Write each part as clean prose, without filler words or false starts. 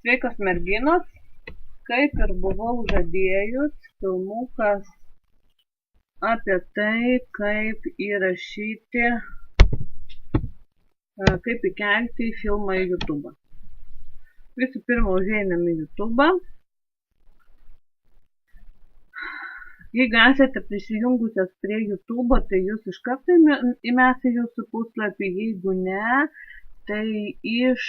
Sveikos merginos, kaip ir buvau žadėjus, filmukas apie tai, kaip įrašyti, kaip įkelti filmą į YouTube. Visų pirma, užeinam į YouTube. Jeigu esate prisijungusios prie YouTube, tai jūs iš karto įmes į jūsų puslapį, jeigu ne, tai iš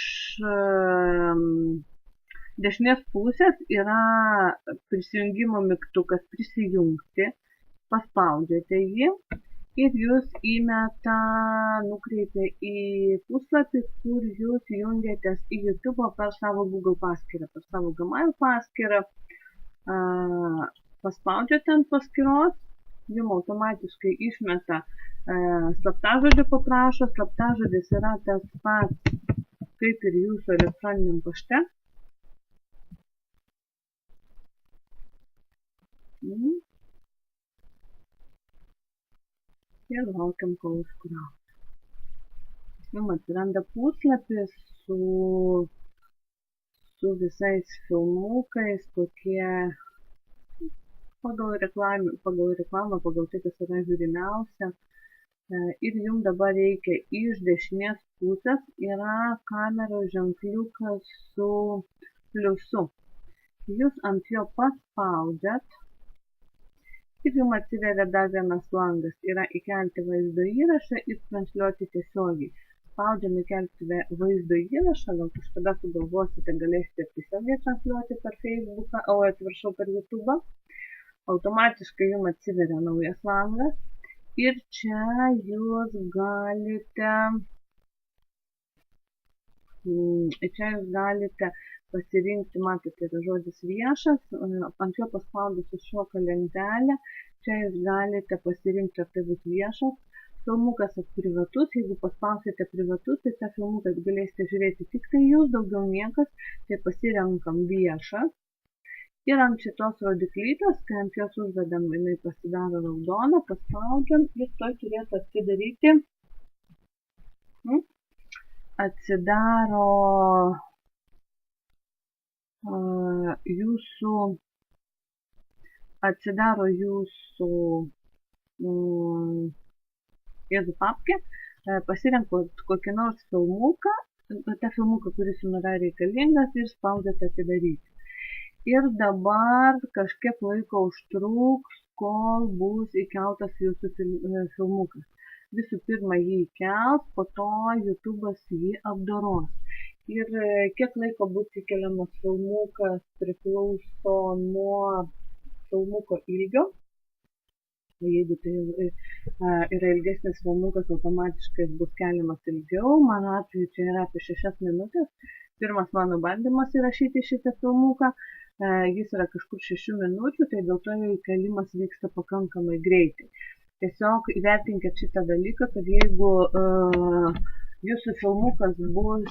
dešinės pusės yra prisijungimo mygtukas prisijungti, paspaudžiate jį ir jūs nukreipia į puslapį, kur jūs jungiatės į YouTube per savo Google paskyrą, per savo Gmail paskyrą. Paspaudžiate ant paskyros, jums automatiškai išmeta slaptažodžio paprašo, slaptažodis yra tas pats kaip ir jūsų elektroniniam pašte. Ir laukiam, kol užkraus. Jums atsiranda puslapis su visais filmukais, kokie pagal reklamą, pagal tai, kas yra žiūrimiausia. Ir jums dabar reikia iš dešinės pusės yra kameros ženkliukas su pliusu. Jūs ant jo paspaudžiat ir jums atsiveria dar vienas langas. Yra įkelti vaizdo įrašą ir transliuoti tiesiogiai. Spaudžiam įkelti vaizdo įrašą, gal kažkada sugalvosite, galėsite tiesiogiai transliuoti per Facebooką, atsiprašau, per YouTube. Automatiškai jums atsiveria naujas langas ir čia jūs galite pasirinkti, matote, yra žodis viešas, ant jo paspaudus iššoka lentelė, čia jūs galite pasirinkti, ar tai bus viešas filmukas ar privatus. Jeigu paspausite privatus, tai tą filmukas galėsite žiūrėti tik tai jūs, daugiau niekas, tai pasirenkam viešas. Ir ant šitos rodiklytės, kai ant jos užvedam, jinai pasidaro raudona, paspaudžiam ir toj turėtų atsidaro jūsų papkė, pasirenkot kokį nors filmuką, tą filmuką, kuris jums yra reikalingas ir spaudžiate atidaryti. Ir dabar kažkiek laiko užtruks, kol bus įkeltas jūsų filmukas. Visų pirma, jį įkels, po to YouTube'as jį apdoros. Ir kiek laiko bus įkeliamas filmukas priklauso nuo filmuko ilgio. Jeigu tai yra ilgesnis filmukas, automatiškai bus keliamas ilgiau. Mano atveju čia yra apie 6 minutės. Pirmas mano bandymas įrašyti šitą filmuką. Jis yra kažkur 6 minučių, tai dėl to įkelimas vyksta pakankamai greitai. Tiesiog įvertinkit šitą dalyką, kad jeigu jūsų filmukas bus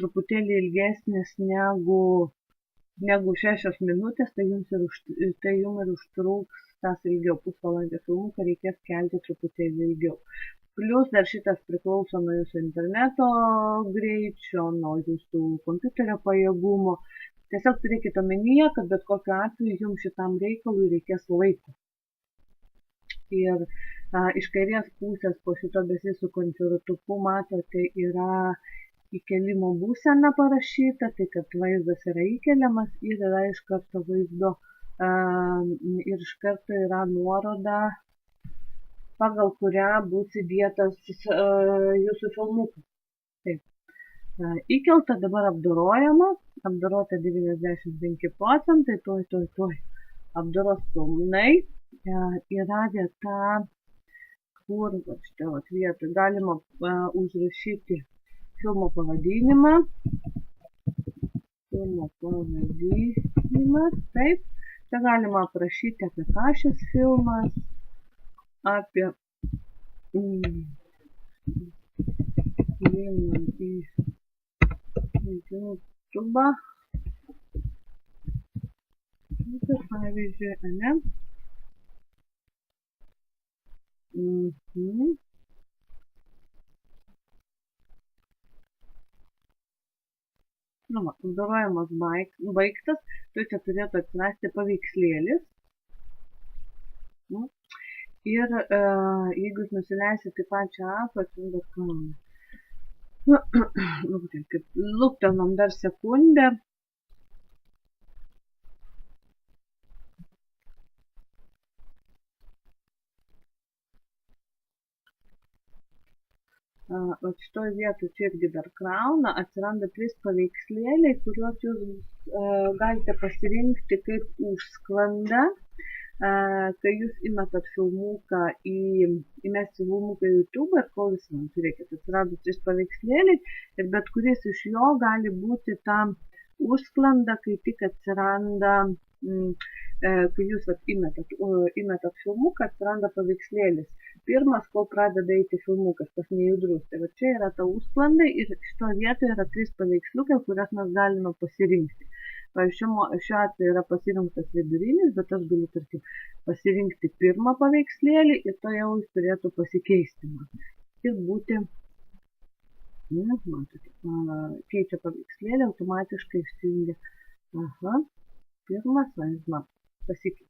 truputėlį ilgesnis negu 6 minutės, tai jums ir užtruks tas ilgiau. Pusvalandžio filmuką reikės kelti truputėlį ilgiau. Plius dar šitas priklauso nuo jūsų interneto greičio, nuo jūsų kompiuterio pajėgumo. Tiesiog turėkite omenyje, kad bet kokiu atveju jums šitam reikalui reikės laiko. Ir iš kairės pusės po šito besisukančiu ratuku matote yra įkelimo būsena parašyta, tai kad vaizdas yra įkeliamas ir yra iš karto vaizdo ir iš karto yra nuoroda, pagal kurią bus įdėtas jūsų filmukas. Taip. Įkelta, dabar apdorojama, apdorota 95 procentai, tuoj apdoros pilnai. Yra vieta, kur šitą vietą galima užrašyti filmo pavadinimą. Taip. Čia galima aprašyti, apie ką šis filmas, apie YouTube. Pavyzdžiui, ane? Nu, apdorojimas baigtas, tai čia turėtų atsirasti paveikslėlis. Nu, ir jeigu jūs nusileisite į pačią apačią, bet kalbame. Luktelnam dar sekundę. Vat šitoj vietoj čia irgi dar krauna, atsiranda 3 paveikslėliai, kuriuos jūs galite pasirinkti kaip užsklandą, kai jūs įmetat filmuką įmesti filmuką į YouTube ir kol jūs žiūrėkit, atsirado 3 paveikslėliai ir bet kuris iš jo gali būti ta užsklanda, kai tik atsiranda, kai jūs įmetat filmuką, atsiranda paveikslėlis. Pirmas, kol pradeda eiti filmukas, tas nejudrus. Tai va čia yra ta užsklanda ir šito vietoje yra 3 paveiksliukai, kurias mes galime pasirinkti. Šiuo atveju yra pasirinktas vidurinis, bet aš galiu, tarkim, pasirinkti pirmą paveikslėlį ir to jau jis turėtų pasikeisti. Ir būti, matote, keičia paveikslėlį, automatiškai išsijungia. Aha, pirmas, vaizdas, pasikeitė.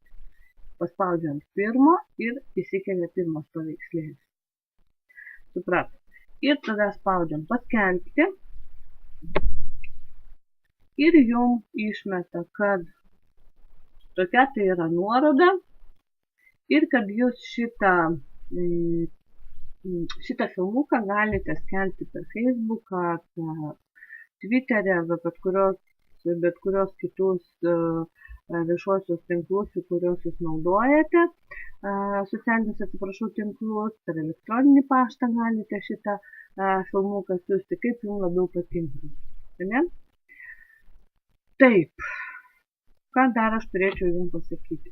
Paspaudžiant pirmo ir įsikelia pirmas paveikslėlis. Supratot. Ir tada spaudžiam paskelbti. Ir jum išmeta, kad tokia tai yra nuoroda. Ir kad jūs šitą filmuką galite skelbti per Facebooką, per Twitter'e, bet kurios kitus viešuosius tinklus, kuriuos jūs naudojate, socialinius, atsiprašau, tinklus, per elektroninį paštą galite šitą filmuką siųsti, kaip jums labiau patinka. Ne? Taip, ką dar aš turėčiau jums pasakyti.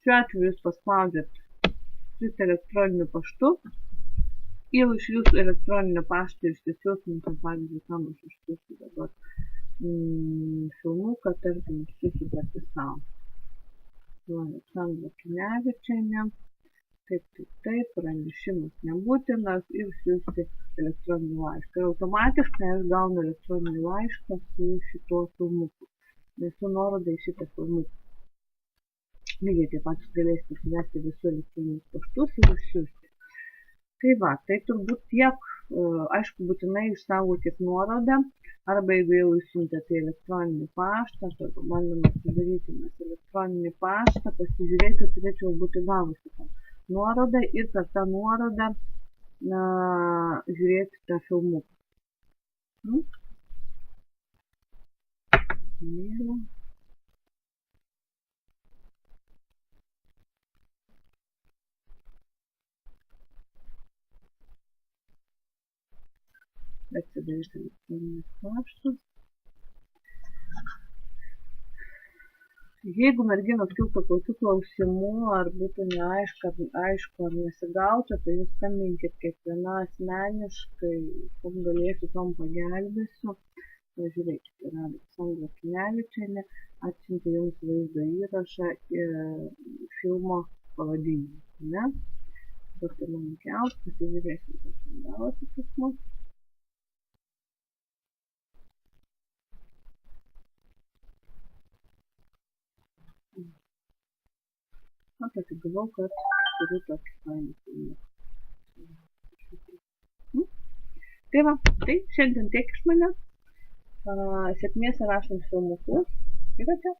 Šiuo atveju jūs paspaudžiat siųsti elektroniniu paštu ir iš jūsų elektroninio pašto išsiųstumėte, pavyzdžiui, kam aš išsiųsiu dabar filmuką, tarkim, išsiųsiu pati savo. Aleksandra Kinevičienė. Taip, pranešimas nebūtinas ir siųsti elektroninį laišką. Ir automatiškai aš gaunu elektroninį laišką su šituo filmuku. Nes su nuoroda į šitą filmuką. Lygiai taip pat galėsite suvesti visų elektroninius paštus ir išsiųsti. Tai va, tai turbūt tiek, aišku, būtinai išsaugokit nuorodą, arba jeigu jau išsiuntėte elektroninį paštą, tai bandome sudaryti mes elektroninį paštą, pasižiūrėti, turėčiau būti gavusi tą nuorodą ir per tą nuorodą žiūrėti tą filmuką. Atsidaryti elektroninis paštas. Jeigu merginos kiltų kokių klausimų, ar būtų neaišku, ar nesigautų, tai jūs skambinkit kiekviena asmeniškai, kom galėsiu, tom pagelbėsiu. Pažiūrėkit, yra Aleksandra Kinevičienė, atsiuntė jums vaizdo įrašą filmo pavadinimą. Ne? Dabar tai man kelt, pasižiūrėsim, kas ten gavosi pas mus. Pasigavau, kad turiu tokį fainą filmuką. Tai va, tai šiandien tiek iš manęs. Sėkmės rašant filmukus. Ir ačiū.